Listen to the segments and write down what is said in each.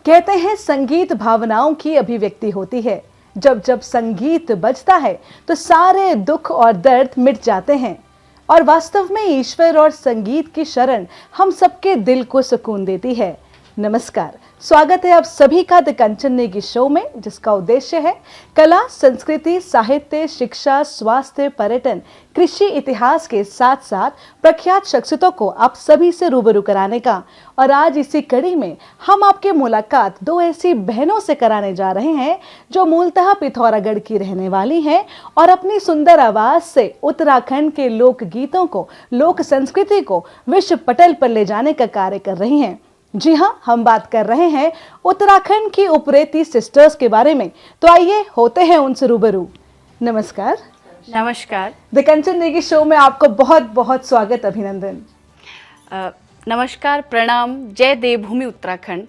कहते हैं संगीत भावनाओं की अभिव्यक्ति होती है। जब जब संगीत बजता है तो सारे दुख और दर्द मिट जाते हैं। और वास्तव में ईश्वर और संगीत की शरण हम सबके दिल को सुकून देती है। नमस्कार, स्वागत है आप सभी का द कंचन नेगी शो में, जिसका उद्देश्य है कला, संस्कृति, साहित्य, शिक्षा, स्वास्थ्य, पर्यटन, कृषि, इतिहास के साथ साथ प्रख्यात शख्सियतों को आप सभी से रूबरू कराने का। और आज इसी कड़ी में हम आपके मुलाकात दो ऐसी बहनों से कराने जा रहे हैं जो मूलतः पिथौरागढ़ की रहने वाली हैं और अपनी सुंदर आवाज से उत्तराखंड के लोक गीतों को, लोक संस्कृति को विश्व पटल पर ले जाने का कार्य कर रही हैं। जी हाँ, हम बात कर रहे हैं उत्तराखंड की उप्रेती सिस्टर्स के बारे में। तो आइए होते हैं उनसे रूबरू। नमस्कार। नमस्कार। द कंचन नेगी शो में आपको बहुत बहुत स्वागत, अभिनंदन। नमस्कार, प्रणाम, जय देवभूमि उत्तराखंड।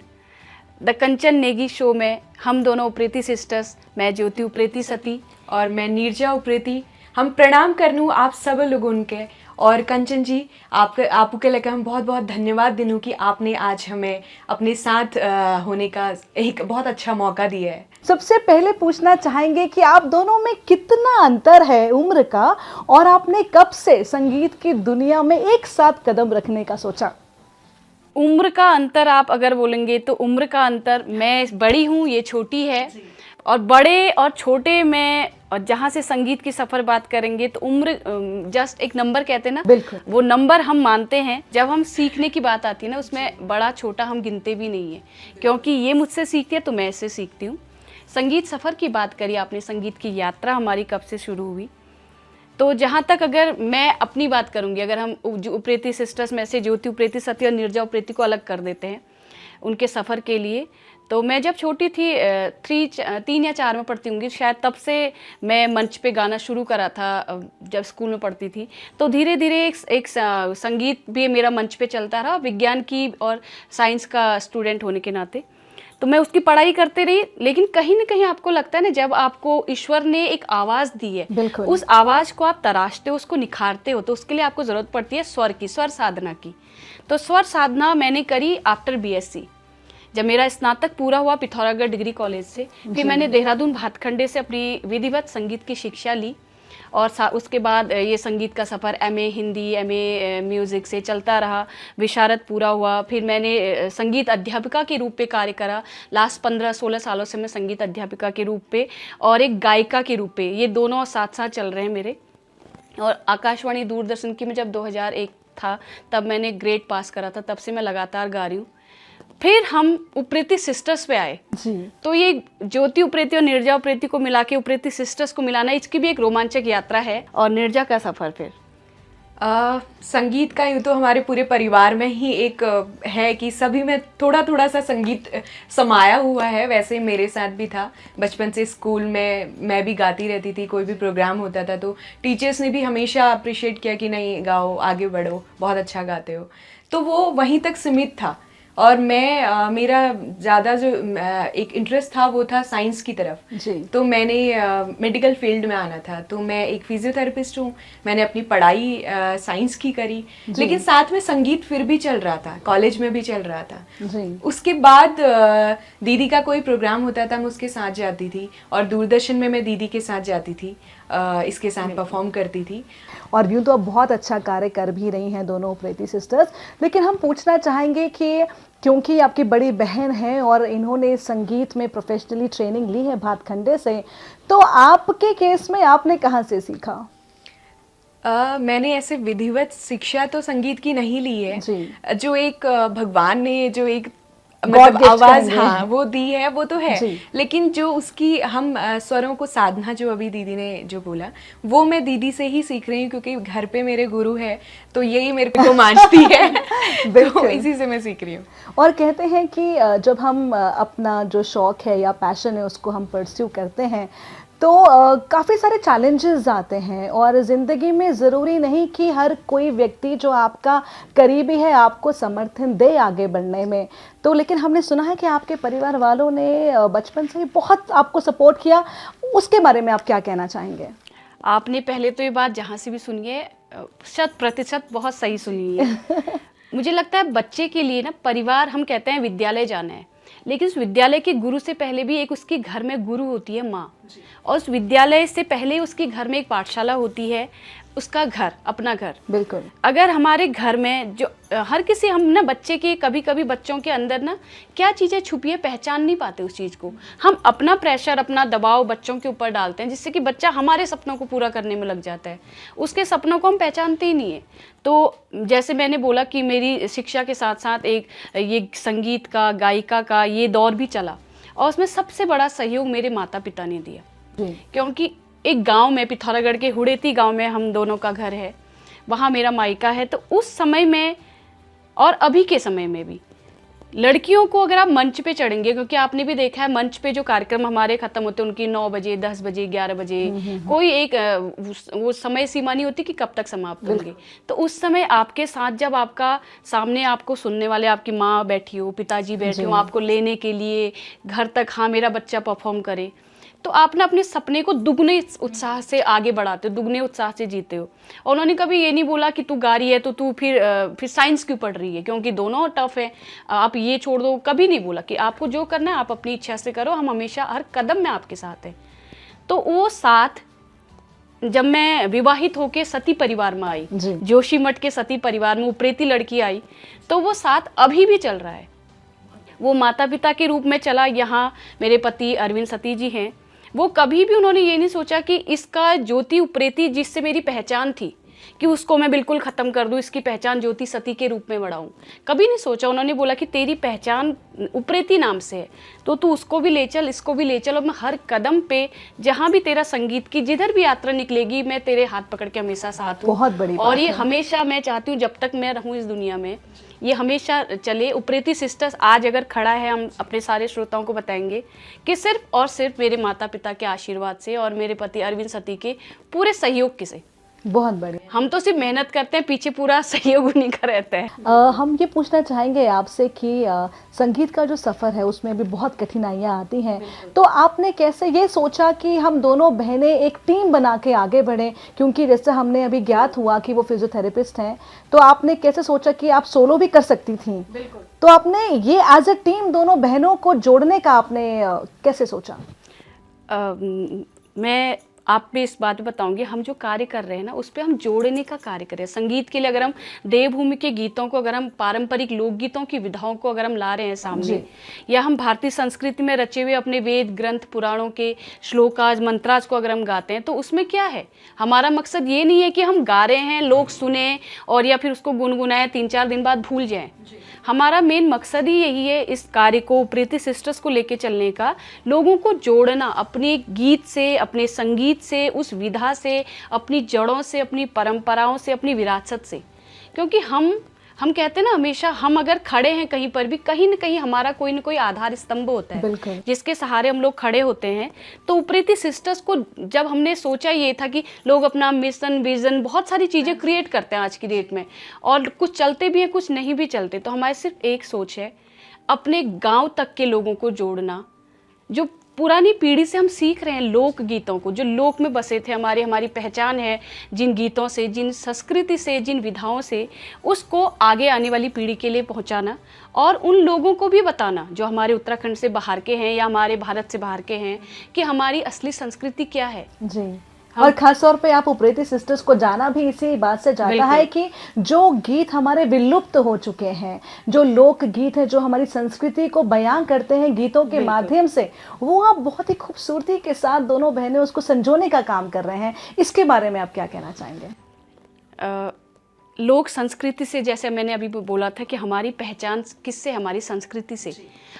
द कंचन नेगी शो में हम दोनों उप्रेती सिस्टर्स, मैं ज्योति उप्रेती सती और मैं नीरजा उप्रेती, हम प्रणाम करनू आप सब लोगों के। और कंचन जी, आपके लगे हम बहुत बहुत धन्यवाद दिनू कि आपने आज हमें अपने साथ होने का एक बहुत अच्छा मौका दिया है। सबसे पहले पूछना चाहेंगे कि आप दोनों में कितना अंतर है उम्र का, और आपने कब से संगीत की दुनिया में एक साथ कदम रखने का सोचा? उम्र का अंतर आप अगर बोलेंगे तो उम्र का अंतर, मैं बड़ी हूँ, ये छोटी है। और बड़े और छोटे में, और जहाँ से संगीत की सफ़र बात करेंगे तो उम्र जस्ट एक नंबर कहते हैं ना, बिल्कुल वो नंबर हम मानते हैं। जब हम सीखने की बात आती है ना, उसमें बड़ा छोटा हम गिनते भी नहीं है, क्योंकि ये मुझसे सीखती है तो मैं इससे सीखती हूँ। संगीत सफ़र की बात करी आपने, संगीत की यात्रा हमारी कब से शुरू हुई, तो जहाँ तक अगर मैं अपनी बात करूँगी, अगर हम उप्रेती सिस्टर्स में से ज्योति उप्रेती सती और नीरजा उप्रेती को अलग कर देते हैं उनके सफ़र के लिए, तो मैं जब छोटी थी 3 या 4 में पढ़ती होंगी शायद, तब से मैं मंच पे गाना शुरू करा था। जब स्कूल में पढ़ती थी तो धीरे धीरे एक संगीत भी मेरा मंच पे चलता रहा, विज्ञान की और साइंस का स्टूडेंट होने के नाते। तो मैं उसकी पढ़ाई करते रही, लेकिन कहीं ना कहीं आपको लगता है ना, जब आपको ईश्वर ने एक आवाज़ दी है, उस आवाज़ को आप तराशते हो, उसको निखारते हो, तो उसके लिए आपको ज़रूरत पड़ती है स्वर की, स्वर साधना की। तो स्वर साधना मैंने करी आफ्टर BSc। जब मेरा स्नातक पूरा हुआ पिथौरागढ़ डिग्री कॉलेज से, फिर मैंने देहरादून भातखंडे से अपनी विधिवत संगीत की शिक्षा ली। और उसके बाद ये संगीत का सफ़र MA हिंदी, MA म्यूज़िक से चलता रहा, विशारद पूरा हुआ। फिर मैंने संगीत अध्यापिका के रूप पे कार्य करा। लास्ट 15-16 सालों से मैं संगीत अध्यापिका के रूप पे और एक गायिका के रूप पे, ये दोनों साथ साथ चल रहे हैं मेरे। और आकाशवाणी दूरदर्शन की में जब 2001 था तब मैंने ग्रेड पास करा था, तब से मैं लगातार गा रही हूँ। फिर हम उप्रेती सिस्टर्स पे आए जी। तो ये ज्योति उप्रेती और नीरजा उप्रेती को मिला के उप्रेती सिस्टर्स को मिलाना, इसकी भी एक रोमांचक यात्रा है। और नीरजा का सफ़र फिर संगीत का यूँ तो हमारे पूरे परिवार में ही एक है कि सभी में थोड़ा थोड़ा सा संगीत समाया हुआ है। वैसे मेरे साथ भी था, बचपन से स्कूल में मैं भी गाती रहती थी। कोई भी प्रोग्राम होता था तो टीचर्स ने भी हमेशा अप्रिशिएट किया कि नहीं, गाओ, आगे बढ़ो, बहुत अच्छा गाते हो। तो वो वहीं तक सीमित था। और मैं मेरा ज़्यादा जो एक इंटरेस्ट था वो था साइंस की तरफ जी। तो मैंने मेडिकल फील्ड में आना था, तो मैं एक फिजियोथेरेपिस्ट हूँ। मैंने अपनी पढ़ाई साइंस की करी, लेकिन साथ में संगीत फिर भी चल रहा था, कॉलेज में भी चल रहा था जी। उसके बाद दीदी का कोई प्रोग्राम होता था, मैं उसके साथ जाती थी। और दूरदर्शन में मैं दीदी के साथ जाती थी, इसके साथ परफॉर्म करती थी। और यूँ तो अब बहुत अच्छा कार्य कर भी रही हैं दोनों उप्रेती सिस्टर्स। लेकिन हम पूछना चाहेंगे कि क्योंकि आपकी बड़ी बहन है और इन्होंने संगीत में प्रोफेशनली ट्रेनिंग ली है भातखंडे से, तो आपके केस में आपने कहाँ से सीखा? मैंने ऐसे विधिवत शिक्षा तो संगीत की नहीं ली है जी। जो एक भगवान ने जो एक मतलब आवाज हाँ वो दी है वो तो है, लेकिन जो उसकी हम स्वरों को साधना, जो अभी दीदी ने जो बोला, वो मैं दीदी से ही सीख रही हूँ, क्योंकि घर पे मेरे गुरु है तो यही मेरे को मांझती है तो इसी से मैं सीख रही हूँ। और कहते हैं कि जब हम अपना जो शौक है या पैशन है उसको हम परस्यू करते हैं तो काफ़ी सारे चैलेंजेस आते हैं, और ज़िंदगी में ज़रूरी नहीं कि हर कोई व्यक्ति जो आपका करीबी है आपको समर्थन दे आगे बढ़ने में। तो लेकिन हमने सुना है कि आपके परिवार वालों ने बचपन से ही बहुत आपको सपोर्ट किया, उसके बारे में आप क्या कहना चाहेंगे? आपने पहले तो ये बात जहाँ से भी सुनी है 100% बहुत सही सुनी है। मुझे लगता है बच्चे के लिए ना, परिवार, हम कहते हैं विद्यालय जाना है, लेकिन उस विद्यालय के गुरु से पहले भी एक उसके घर में गुरु होती है माँ, और उस विद्यालय से पहले उसके घर में एक पाठशाला होती है, उसका घर, अपना घर। बिल्कुल। अगर हमारे घर में जो हर किसी, हम ना बच्चे के, कभी कभी बच्चों के अंदर ना क्या चीज़ें छुपी है पहचान नहीं पाते उस चीज़ को। हम अपना प्रेशर, अपना दबाव बच्चों के ऊपर डालते हैं, जिससे कि बच्चा हमारे सपनों को पूरा करने में लग जाता है, उसके सपनों को हम पहचानते ही नहीं है। तो जैसे मैंने बोला कि मेरी शिक्षा के साथ साथ एक ये संगीत का, गायिका का ये दौर भी चला, और उसमें सबसे बड़ा सहयोग मेरे माता पिता ने दिया। क्योंकि एक गांव में, पिथौरागढ़ के हुड़ेती गांव में हम दोनों का घर है, वहाँ मेरा मायका है। तो उस समय में और अभी के समय में भी लड़कियों को अगर आप मंच पे चढ़ेंगे, क्योंकि आपने भी देखा है मंच पे जो कार्यक्रम हमारे खत्म होते हैं उनकी 9 बजे, 10 बजे, 11 बजे, कोई एक वो समय सीमा नहीं होती कि कब तक समाप्त होंगे। तो उस समय आपके साथ जब आपका सामने आपको सुनने वाले, आपकी माँ बैठी हो, पिताजी बैठे हो आपको लेने के लिए घर तक, हाँ मेरा बच्चा परफॉर्म करे, तो आप ना अपने सपने को दुगने उत्साह से आगे बढ़ाते हो, दुगने उत्साह से जीते हो। और उन्होंने कभी ये नहीं बोला कि तू गा रही है तो तू फिर साइंस क्यों पढ़ रही है, क्योंकि दोनों टफ है, आप ये छोड़ दो। कभी नहीं बोला कि आपको जो करना है आप अपनी इच्छा से करो, हम हमेशा हर कदम में आपके साथ हैं। तो वो साथ जब मैं विवाहित होके सती परिवार में आई, जोशी मठ के सती परिवार में उप्रेती लड़की आई, तो वो साथ अभी भी चल रहा है। वो माता पिता के रूप में चला। यहाँ मेरे पति अरविंद सती जी हैं, वो कभी भी उन्होंने ये नहीं सोचा कि इसका ज्योति उप्रेती जिससे मेरी पहचान थी कि उसको मैं बिल्कुल ख़त्म कर दूँ, इसकी पहचान ज्योति सती के रूप में बढ़ाऊँ, कभी नहीं सोचा। उन्होंने बोला कि तेरी पहचान उप्रेती नाम से है, तो तू उसको भी ले चल, इसको भी ले चल, और मैं हर कदम पे जहाँ भी तेरा संगीत की जिधर भी यात्रा निकलेगी मैं तेरे हाथ पकड़ के हमेशा साथ हूँ। बहुत बड़ी और ये हमेशा मैं चाहती हूँ जब तक मैं रहूँ इस दुनिया में ये हमेशा चले। उप्रेती सिस्टर्स आज अगर खड़ा है, हम अपने सारे श्रोताओं को बताएंगे कि सिर्फ और सिर्फ मेरे माता पिता के आशीर्वाद से और मेरे पति अरविंद सती के पूरे सहयोग से। बहुत बढ़िया। हम तो सिर्फ मेहनत करते हैं, पीछे पूरा सहयोग उन्हीं का रहता है। हम ये पूछना चाहेंगे आपसे कि संगीत का जो सफ़र है उसमें भी बहुत कठिनाइयाँ आती हैं, तो आपने कैसे ये सोचा कि हम दोनों बहनें एक टीम बना के आगे बढ़ें? क्योंकि जैसे हमने अभी ज्ञात हुआ कि वो फिजियोथेरेपिस्ट हैं, तो आपने कैसे सोचा कि आप सोलो भी कर सकती थी? बिल्कुल। तो आपने ये एज अ टीम दोनों बहनों को जोड़ने का आपने कैसे सोचा? मैं आप पे इस बात बताऊंगी, हम जो कार्य कर रहे हैं ना उस पे हम जोड़ने का कार्य कर रहे हैं। संगीत के लिए अगर हम देवभूमि के गीतों को, अगर हम पारंपरिक लोकगीतों की विधाओं को अगर हम ला रहे हैं सामने, या हम भारतीय संस्कृति में रचे हुए अपने वेद ग्रंथ पुराणों के श्लोकाज मंत्राज को अगर हम गाते हैं, तो उसमें क्या है, हमारा मकसद ये नहीं है कि हम गा रहे हैं लोग सुने और या फिर उसको गुनगुनाएं 3-4 दिन बाद भूल जाएं। हमारा मेन मकसद ही यही है इस कार्य को, प्रीति सिस्टर्स को लेके चलने का, लोगों को जोड़ना अपने गीत से, अपने संगीत से, उस विधा से, अपनी जड़ों से, अपनी परंपराओं से, अपनी विरासत से। क्योंकि हम कहते हैं ना हमेशा, हम अगर खड़े हैं कहीं पर भी, कहीं ना कहीं हमारा कोई ना कोई आधार स्तंभ होता है जिसके सहारे हम लोग खड़े होते हैं। तो उप्रेती सिस्टर्स को जब हमने सोचा, ये था कि लोग अपना मिशन, विजन, बहुत सारी चीज़ें क्रिएट करते हैं आज की डेट में, और कुछ चलते भी हैं, कुछ नहीं भी चलते। तो हमारी सिर्फ एक सोच है, अपने गाँव तक के लोगों को जोड़ना, जो पुरानी पीढ़ी से हम सीख रहे हैं लोक गीतों को, जो लोक में बसे थे, हमारी पहचान है जिन गीतों से, जिन संस्कृति से, जिन विधाओं से, उसको आगे आने वाली पीढ़ी के लिए पहुंचाना, और उन लोगों को भी बताना जो हमारे उत्तराखंड से बाहर के हैं या हमारे भारत से बाहर के हैं कि हमारी असली संस्कृति क्या है। जी। और खास तौर पे आप उप्रेती सिस्टर्स को जाना भी इसी बात से जाता है कि जो गीत हमारे विलुप्त हो चुके हैं, जो लोक गीत है, जो हमारी संस्कृति को बयां करते हैं गीतों के माध्यम से, वो आप बहुत ही खूबसूरती के साथ दोनों बहनें उसको संजोने का काम कर रहे हैं। इसके बारे में आप क्या कहना चाहेंगे? लोक संस्कृति से, जैसे मैंने अभी बोला था कि हमारी पहचान किससे, हमारी संस्कृति से।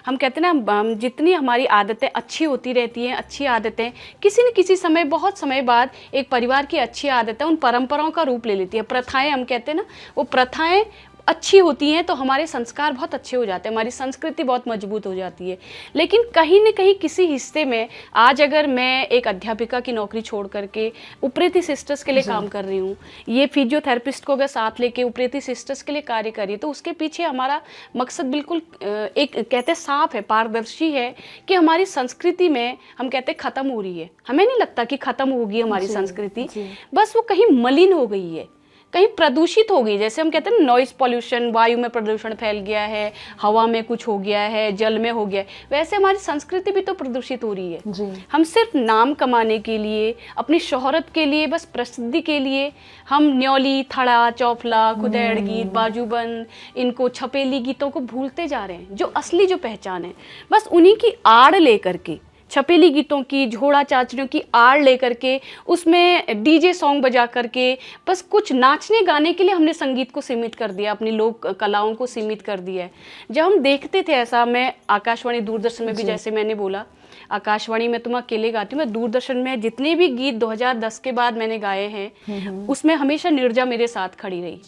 हम कहते हैं ना, जितनी हमारी आदतें अच्छी होती रहती हैं, अच्छी आदतें किसी न किसी समय, बहुत समय बाद एक परिवार की अच्छी आदतें उन परंपराओं का रूप ले लेती है। प्रथाएं, हम कहते हैं ना, वो प्रथाएं अच्छी होती हैं तो हमारे संस्कार बहुत अच्छे हो जाते हैं, हमारी संस्कृति बहुत मजबूत हो जाती है। लेकिन कहीं न कहीं किसी हिस्से में, आज अगर मैं एक अध्यापिका की नौकरी छोड़ करके उप्रेती सिस्टर्स के लिए काम कर रही हूँ, ये फिजियोथेरेपिस्ट को अगर साथ लेके उप्रेती सिस्टर्स के लिए कार्य करिए, तो उसके पीछे हमारा मकसद बिल्कुल एक कहते साफ है, पारदर्शी है कि हमारी संस्कृति में, हम कहते ख़त्म हो रही है, हमें नहीं लगता कि ख़त्म होगी हमारी संस्कृति, बस वो कहीं मलिन हो गई है। कहीं प्रदूषित हो गई। जैसे हम कहते हैं ना नॉइस पॉल्यूशन, वायु में प्रदूषण फैल गया है, हवा में कुछ हो गया है, जल में हो गया है, वैसे हमारी संस्कृति भी तो प्रदूषित हो रही है जी। हम सिर्फ नाम कमाने के लिए, अपनी शोहरत के लिए, बस प्रसिद्धि के लिए हम न्योली, थड़ा, चौफला, खुदेड़ गीत, बाजूबंद, इनको छपेली गीतों को भूलते जा रहे हैं। जो असली जो पहचान है बस उन्हीं की आड़ लेकर के, छपेली गीतों की, झोड़ा चाचड़ियों की आड़ लेकर के, उसमें डीजे सॉन्ग बजा करके बस कुछ नाचने गाने के लिए हमने संगीत को सीमित कर दिया, अपनी लोक कलाओं को सीमित कर दिया है। जब हम देखते थे ऐसा, मैं आकाशवाणी दूरदर्शन में भी, जैसे मैंने बोला आकाशवाणी में तो मैं अकेले गाती हूँ, मैं दूरदर्शन में जितने भी गीत 2010 के बाद मैंने गाए हैं उसमें हमेशा नीरजा मेरे साथ खड़ी रही।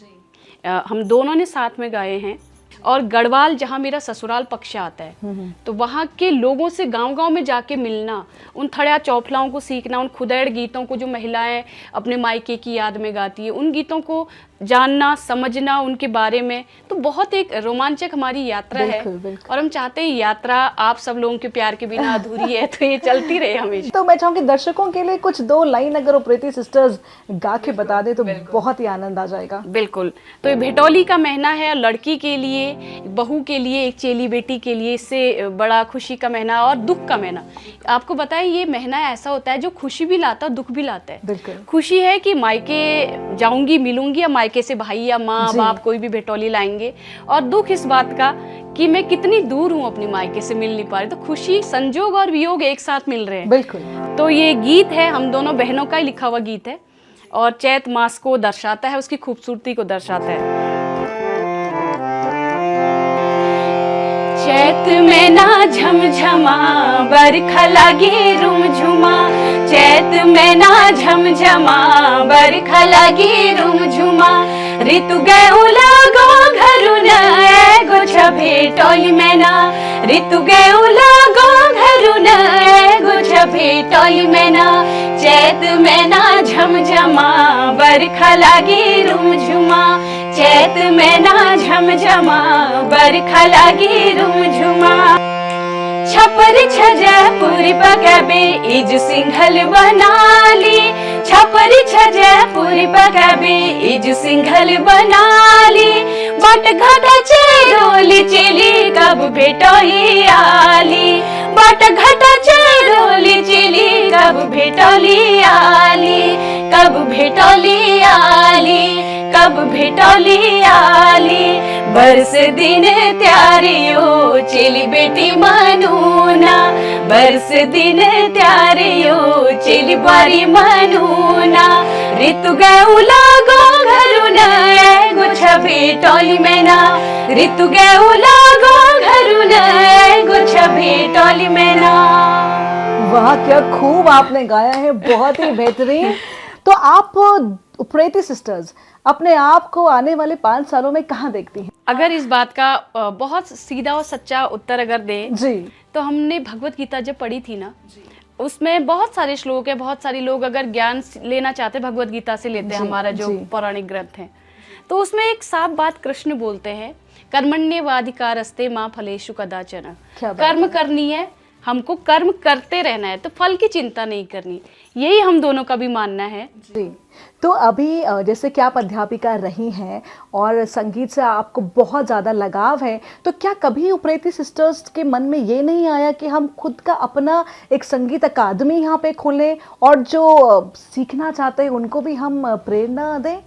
हम दोनों ने साथ में गाए हैं। और गढ़वाल जहाँ मेरा ससुराल पक्ष आता है तो वहाँ के लोगों से गांव-गांव में जाके मिलना, उन थड़िया चौफलाओं को सीखना, उन खुदेड़ गीतों को जो महिलाएं अपने मायके की याद में गाती है, उन गीतों को जानना, समझना उनके बारे में, तो बहुत एक रोमांचक हमारी यात्रा है। और हम चाहते हैं यात्रा आप सब लोगों के प्यार के बिना अधूरी है, तो ये चलती रहे हमेशा। तो मैं चाहूंगी दर्शकों के लिए कुछ 2 लाइन अगर प्रीति सिस्टर्स गा के बता दे तो बहुत ही आनंद आ जाएगा। बिल्कुल। तो ये भेटौली का महीना है, लड़की के लिए, बहू के लिए, एक चेली बेटी के लिए इससे बड़ा खुशी का महीना और दुख का महीना। आपको बताएं ये महीना ऐसा होता है जो खुशी भी लाता है, दुख भी लाता है। खुशी है कि मायके जाऊंगी, मिलूंगी, या मायके से भाई या माँ बाप कोई भी भेटौली लाएंगे, और दुख इस बात का कि मैं कितनी दूर हूँ अपनी मायके से, मिल नहीं पा रही। तो खुशी, संजोग और वियोग एक साथ मिल रहे हैं। बिल्कुल। तो ये गीत है हम दोनों बहनों का ही लिखा हुआ गीत है और चैत मास को दर्शाता है, उसकी खूबसूरती को दर्शाता है। चैत में ना झमझमा बरखा लागे रुमझुमा, चैत में ना झमझमा बरखा लागे रुमझुमा, ऋतु गयो लागो घरुन एगो भेटौली में ना, ऋतु गयो लागो घरुन एगो भेटौली में ना, चैत में ना झमझमा बरखा लागे रुमझुमा, चैत में ना झमझमा बरखा लागे रुमझुमा, छपर छजपुर पगबे इज सिंघल बनाली, छपर छजपुर पगबे इज सिंघल बनाली, बट घटा चेरोली चेली कब भेटौली आली, बट घटा चेरोली चेली कब भेटौली आली, कब भेटौली आली, कब भेटौली आली, बरस दिन त्यारियो चेली बेटी मनूना, बरस दिन त्यारियो चेली बारी मनूना, ऋतु गयो लागो घरुन एगो भेटौली में ना, ऋतु गयो लागो घरुन एगो भेटौली में ना। वाह, क्या खूब आपने गाया है, बहुत ही बेहतरीन। तो आप प्रीति सिस्टर्स अपने आप को आने वाले 5 सालों में कहाँ देखती हैं? अगर इस बात का बहुत सीधा और सच्चा उत्तर अगर दें जी, तो हमने भगवत गीता जब पढ़ी थी ना, उसमें बहुत सारे श्लोक है, बहुत सारे लोग अगर ज्ञान लेना चाहते हैं भगवत गीता से लेते हैं, हमारा जो पौराणिक ग्रंथ है, तो उसमें एक साफ बात कृष्ण बोलते हैं, कर्मण्येवाधिकारस्ते मां फलेषु कदाचन, कर्म करनी है, हमको कर्म करते रहना है, तो फल की चिंता नहीं करनी। यही हम दोनों का भी मानना है। जी। तो अभी जैसे कि आप अध्यापिका रही हैं और संगीत से आपको बहुत ज़्यादा लगाव है, तो क्या कभी प्रीति सिस्टर्स के मन में ये नहीं आया कि हम खुद का अपना एक संगीत अकादमी यहाँ पे खोलें और जो सीखना चाहते हैं उनको भी हम प्रेरणा दें?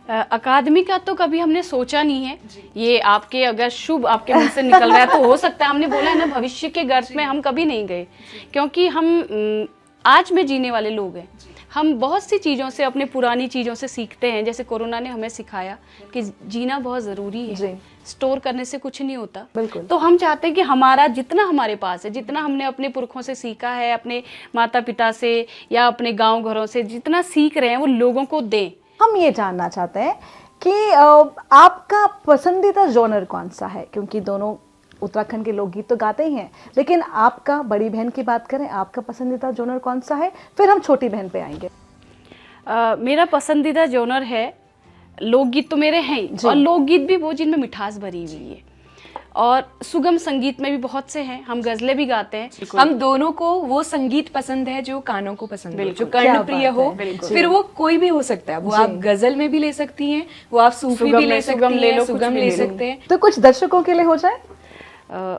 अकादमी का तो कभी हमने सोचा नहीं है। ये आपके अगर शुभ आपके मुंह से निकल रहा है तो हो सकता है, हमने बोला है ना भविष्य के गर्भ में हम कभी नहीं गए, क्योंकि हम आज में जीने वाले लोग हैं। हम बहुत सी चीज़ों से, अपने पुरानी चीज़ों से सीखते हैं। जैसे कोरोना ने हमें सिखाया कि जीना बहुत ज़रूरी है, स्टोर करने से कुछ नहीं होता। तो हम चाहते हैं कि हमारा जितना हमारे पास है, जितना हमने अपने पुरखों से सीखा है, अपने माता पिता से या अपने गाँव घरों से जितना सीख रहे हैं, वो लोगों को दें। हम ये जानना चाहते हैं कि आपका पसंदीदा जॉनर कौन सा है, क्योंकि दोनों उत्तराखंड के लोकगीत तो गाते ही हैं, लेकिन आपका, बड़ी बहन की बात करें, आपका पसंदीदा जॉनर कौन सा है? फिर हम छोटी बहन पे आएंगे। मेरा पसंदीदा जॉनर है, लोकगीत तो मेरे हैं ही, और लोकगीत भी वो जिनमें मिठास भरी हुई है। और सुगम संगीत में भी बहुत से हैं, हम गज़लें भी गाते हैं। हम दोनों को वो संगीत पसंद है जो कानों को पसंद है, जो क्या कर्णप्रिय बात हो। है, फिर वो कोई भी हो सकता है, वो आप गजल में भी ले सकती हैं, वो आप सूफी सुगम भी ले में, सकती सुगम ले हैं, लो, कुछ सुगम भी ले ले लो। सकते हैं। तो कुछ दर्शकों के लिए हो जाए।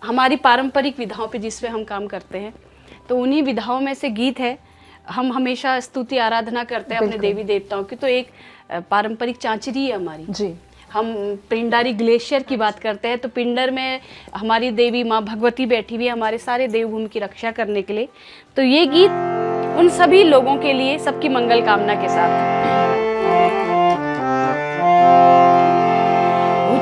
हमारी पारंपरिक विधाओं पे जिस पे हम काम करते हैं, तो उन्हीं विधाओं में से गीत है। हम हमेशा स्तुति आराधना करते हैं अपने देवी देवताओं की, तो एक पारंपरिक चांचरी है हमारी जी। हम पिंडारी ग्लेशियर की बात करते हैं, तो पिंडर में हमारी देवी माँ भगवती बैठी हुई है हमारे सारे देवभूमि की रक्षा करने के लिए। तो ये गीत उन सभी लोगों के लिए, सबकी मंगल कामना के साथ।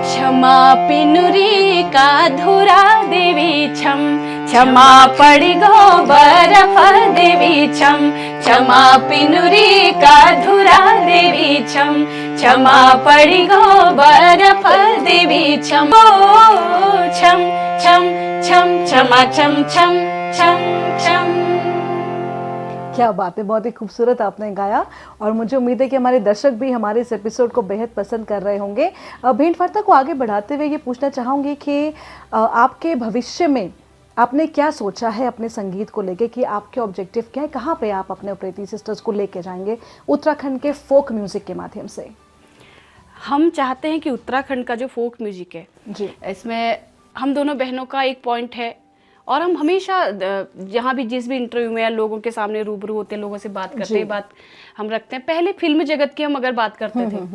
क्षमा पिनुरी का धुरा देवी छम, क्षमा पड़ी गो बरफ देवी छम, क्षमा पिनुरी का धुरा देवी छम, क्षमा पड़ी गो बरफ देवी छम, ओ छम छम छम क्षमा छम छम छम छम। क्या बात है, बहुत ही खूबसूरत आपने गाया और मुझे उम्मीद है कि हमारे दर्शक भी हमारे इस एपिसोड को बेहद पसंद कर रहे होंगे। भेंट वार्ता को आगे बढ़ाते हुए ये पूछना चाहूँगी कि आपके भविष्य में आपने क्या सोचा है अपने संगीत को लेके, कि आपके ऑब्जेक्टिव क्या है, कहाँ पे आप अपने ऑपरेटिव सिस्टर्स को लेके जाएंगे उत्तराखंड के फोक म्यूजिक के माध्यम से? हम चाहते हैं कि उत्तराखंड का जो फोक म्यूजिक है जी, इसमें हम दोनों बहनों का एक पॉइंट है, और हम हमेशा जहाँ भी जिस भी इंटरव्यू में या लोगों के सामने रूबरू होते हैं, लोगों से बात करते हैं, बात हम रखते हैं। पहले फिल्म जगत की हम अगर बात करते थे,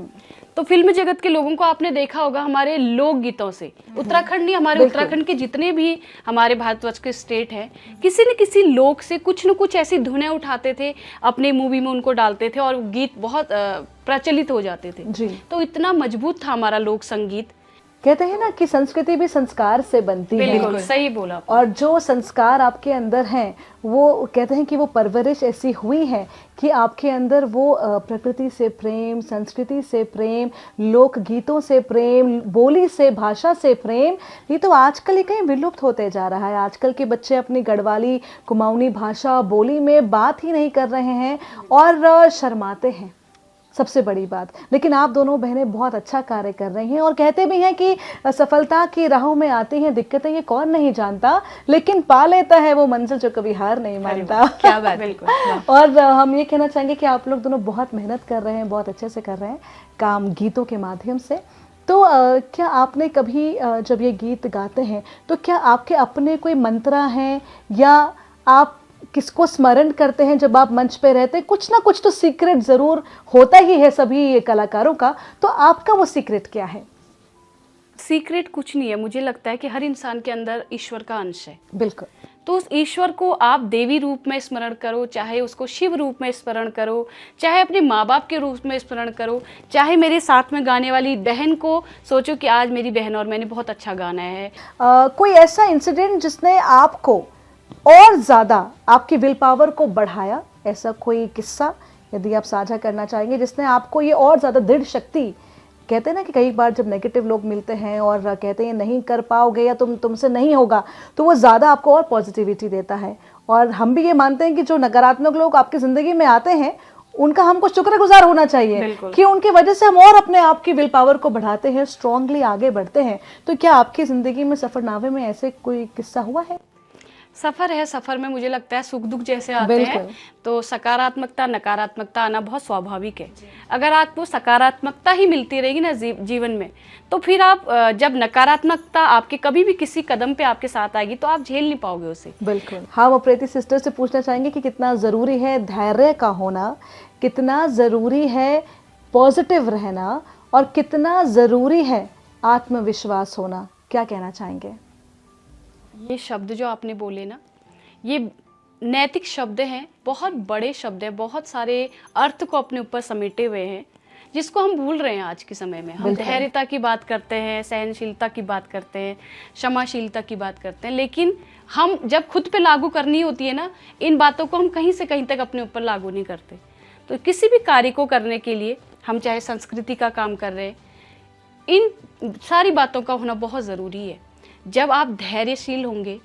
तो फिल्म जगत के लोगों को आपने देखा होगा हमारे लोक गीतों से, उत्तराखंड नहीं, हमारे उत्तराखंड के जितने भी हमारे भारतवर्ष के स्टेट हैं, किसी न किसी लोक से कुछ न कुछ ऐसी धुनें उठाते थे, अपने मूवी में उनको डालते थे और गीत बहुत प्रचलित हो जाते थे जी। तो इतना मजबूत था हमारा लोक संगीत। कहते हैं ना कि संस्कृति भी संस्कार से बनती है। बिल्कुल सही बोला आपने। और जो संस्कार आपके अंदर हैं, वो कहते हैं कि वो परवरिश ऐसी हुई है कि आपके अंदर वो प्रकृति से प्रेम, संस्कृति से प्रेम, लोक गीतों से प्रेम, बोली से, भाषा से प्रेम, ये तो आजकल ही कहीं विलुप्त होते जा रहा है। आजकल के बच्चे अपनी गढ़वाली कुमाऊनी भाषा बोली में बात ही नहीं कर रहे हैं और शर्माते हैं, सबसे बड़ी बात। लेकिन आप दोनों बहनें बहुत अच्छा कार्य कर रही हैं और कहते भी हैं कि सफलता की राहों में आती हैं दिक्कतें, ये कौन नहीं जानता, लेकिन पा लेता है वो मंजिल जो कभी हार नहीं मानता। क्या बात। बिल्कुल। और हम ये कहना चाहेंगे कि आप लोग दोनों बहुत मेहनत कर रहे हैं, बहुत अच्छे से कर रहे हैं काम गीतों के माध्यम से। तो क्या आपने कभी जब ये गीत गाते हैं तो क्या आपके अपने कोई मंत्रा हैं, या आप किसको स्मरण करते हैं जब आप मंच पे रहते हैं? कुछ ना कुछ तो सीक्रेट जरूर होता ही है सभी कलाकारों का, तो आपका वो सीक्रेट क्या है? सीक्रेट कुछ नहीं है, मुझे लगता है कि हर इंसान के अंदर ईश्वर का अंश है। बिल्कुल। तो उस ईश्वर को आप देवी रूप में स्मरण करो, चाहे उसको शिव रूप में स्मरण करो, चाहे अपने माँ बाप के रूप में स्मरण करो, चाहे मेरे साथ में गाने वाली बहन को सोचो कि आज मेरी बहन और मैंने बहुत अच्छा गाना है। कोई ऐसा इंसिडेंट जिसने आपको और ज़्यादा आपकी विल पावर को बढ़ाया, ऐसा कोई किस्सा यदि आप साझा करना चाहेंगे जिसने आपको ये और ज़्यादा दृढ़ शक्ति, कहते हैं ना कि कई बार जब नेगेटिव लोग मिलते हैं और कहते हैं नहीं कर पाओगे या तुमसे नहीं होगा, तो वो ज़्यादा आपको और पॉजिटिविटी देता है। और हम भी ये मानते हैं कि जो नकारात्मक लोग आपकी ज़िंदगी में आते हैं उनका हमको शुक्रगुजार होना चाहिए कि उनकी वजह से हम और अपने आप की विल पावर को बढ़ाते हैं, स्ट्रांगली आगे बढ़ते हैं। तो क्या आपकी ज़िंदगी में सफ़रनामे में ऐसे कोई किस्सा हुआ है? सफ़र है, सफ़र में मुझे लगता है सुख दुख जैसे आते हैं, तो सकारात्मकता नकारात्मकता आना बहुत स्वाभाविक है। अगर आपको सकारात्मकता ही मिलती रहेगी ना जीवन में, तो फिर आप जब नकारात्मकता आपके कभी भी किसी कदम पे आपके साथ आएगी तो आप झेल नहीं पाओगे उसे। बिल्कुल। हाँ, प्रीति सिस्टर से पूछना चाहेंगे कि कितना ज़रूरी है धैर्य का होना, कितना ज़रूरी है पॉजिटिव रहना, और कितना ज़रूरी है आत्मविश्वास होना, क्या कहना चाहेंगे? ये शब्द जो आपने बोले ना, ये नैतिक शब्द हैं, बहुत बड़े शब्द हैं, बहुत सारे अर्थ को अपने ऊपर समेटे हुए हैं, जिसको हम भूल रहे हैं आज के समय में। हम धैर्यता की बात करते हैं, सहनशीलता की बात करते हैं, क्षमाशीलता की बात करते हैं, लेकिन हम जब खुद पे लागू करनी होती है ना, इन बातों को हम कहीं से कहीं तक अपने ऊपर लागू नहीं करते। तो किसी भी कार्य को करने के लिए, हम चाहे संस्कृति का काम कर रहे हैं, इन सारी बातों का होना बहुत ज़रूरी है। जब आप धैर्यशील होंगे,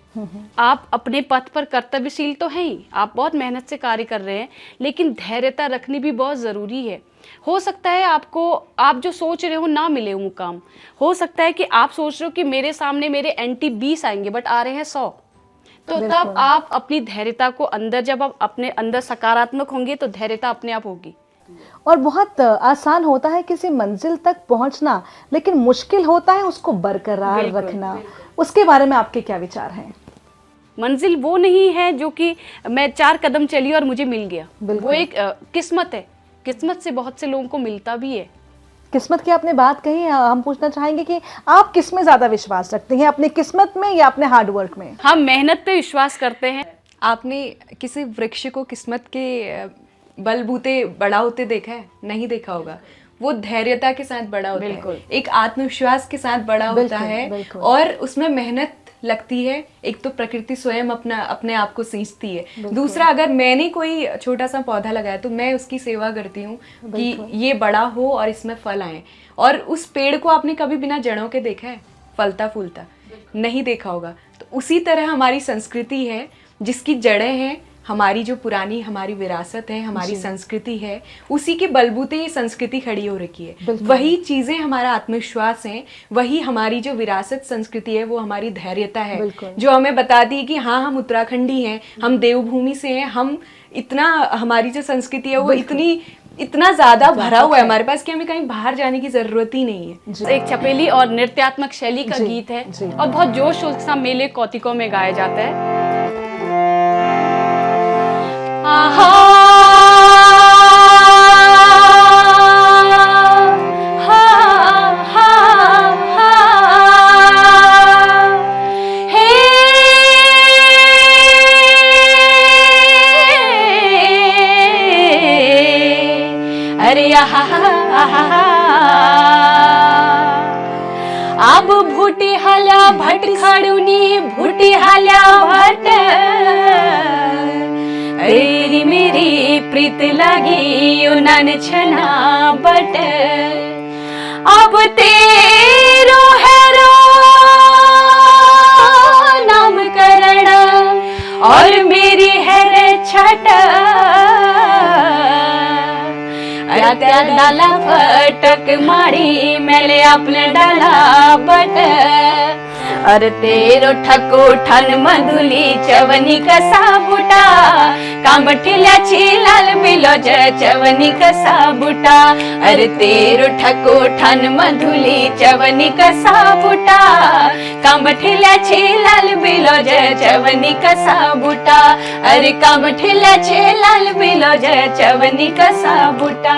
आप अपने पथ पर कर्तव्यशील तो हैं ही, आप बहुत मेहनत से कार्य कर रहे हैं, लेकिन धैर्यता रखनी भी बहुत ज़रूरी है। हो सकता है आपको, आप जो सोच रहे हो ना मिले वो मुकाम, हो सकता है कि आप सोच रहे हो कि मेरे सामने मेरे एंटी 20 आएंगे बट आ रहे हैं 100, तो तब आप अपनी धैर्यता को अंदर, जब आप अपने अंदर सकारात्मक होंगे तो धैर्यता अपने आप होगी। और बहुत आसान होता है किसी मंजिल तक पहुंचना, लेकिन मुश्किल होता है उसको बरकरार रखना। उसके बारे में आपके क्या विचार हैं? मंजिल वो नहीं है जो कि मैं 4 कदम चली और मुझे मिल गया, वो एक किस्मत है। किस्मत से बहुत से लोगों को मिलता भी है। किस्मत की आपने बात कही, हम पूछना चाहेंगे कि आप किस में ज्यादा विश्वास रखते हैं, अपनी किस्मत में या अपने हार्ड वर्क में? हम मेहनत पे विश्वास करते हैं। आपने किसी वृक्ष को किस्मत के बलबूते बड़ा होते देखा है? नहीं देखा होगा। वो धैर्यता के साथ बड़ा होता है, एक आत्मविश्वास के साथ बड़ा होता है, और उसमें मेहनत लगती है। एक तो प्रकृति स्वयं अपने आप को सींचती है। दूसरा, अगर मैंने कोई छोटा सा पौधा लगाया तो मैं उसकी सेवा करती हूँ कि ये बड़ा हो और इसमें फल आए। और उस पेड़ को आपने कभी बिना जड़ों के देखा है फलता फूलता? नहीं देखा होगा। तो उसी तरह हमारी संस्कृति है, जिसकी जड़ें हैं, हमारी जो पुरानी हमारी विरासत है, हमारी संस्कृति है, उसी के बलबूते ये संस्कृति खड़ी हो रखी है। वही चीजें हमारा आत्मविश्वास है, वही हमारी जो विरासत संस्कृति है, वो हमारी धैर्यता है, जो हमें बताती है कि हाँ, हम उत्तराखंडी हैं, हम देवभूमि से हैं, हम इतना, हमारी जो संस्कृति है वो इतना ज्यादा भरा हुआ है हमारे पास कि हमें कहीं बाहर जाने की जरूरत ही नहीं है। एक छपेली और नृत्यात्मक शैली का गीत है और बहुत जोश शोर के साथ मेले कौतिकों में गाया जाता है। अरे अब भुटी हल्या भट खड़ुनी भुटी हल्या भट, अरे मेरी प्रीत लगी उनन छना बट, अब तेरो हैरो नामकरण और मेरी है रे छठ, त्या डाला फटक मारी मेले अपने डाला बट, अरे तेरो ठको ठन मधुली चवनी कसा बुटा, कांबठिल्याची लाल बिलोज चवनी कसा बुटा, अरे तेरो ठको ठन मधुली चवनी कसा बुटा, कांबठिल्याची लाल बिलोज चवनी कसा बुटा, अरे कांबठिल्याची लाल बिलोज चवनी कसा बुटा।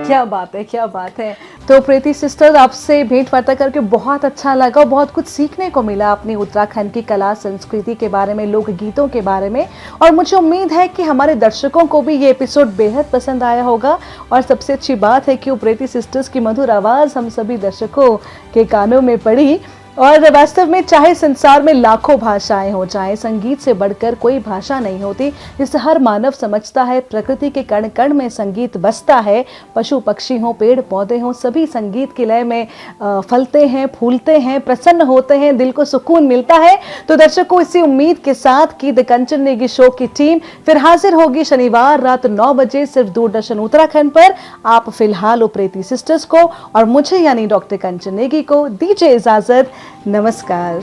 क्या बात है, क्या बात है। तो प्रीति सिस्टर, आपसे भेंट वार्ता करके बहुत अच्छा लगा, बहुत कुछ सीखने को मिला अपनी उत्तराखंड की कला संस्कृति के बारे में, लोक गीतों के बारे में, और मुझे उम्मीद है कि हमारे दर्शकों को भी ये एपिसोड बेहद पसंद आया होगा। और सबसे अच्छी बात है कि वो प्रीति सिस्टर्स की मधुर आवाज़ हम सभी दर्शकों के कानों में पड़ी। और वास्तव में चाहे संसार में लाखों भाषाएं हो, चाहे संगीत से बढ़कर कोई भाषा नहीं होती, जिसे हर मानव समझता है। प्रकृति के कण कण में संगीत बसता है, पशु पक्षी हो, पेड़ पौधे हों, सभी संगीत की लय में फलते हैं, फूलते हैं, प्रसन्न होते हैं, दिल को सुकून मिलता है। तो दर्शकों, इसी उम्मीद के साथ कि द कंचन नेगी शो की टीम फिर हाजिर होगी शनिवार रात 9 बजे सिर्फ दूरदर्शन उत्तराखंड पर। आप फिलहाल प्रीति सिस्टर्स को और मुझे यानी डॉक्टर कंचन नेगी को दीजिए इजाजत। नमस्कार।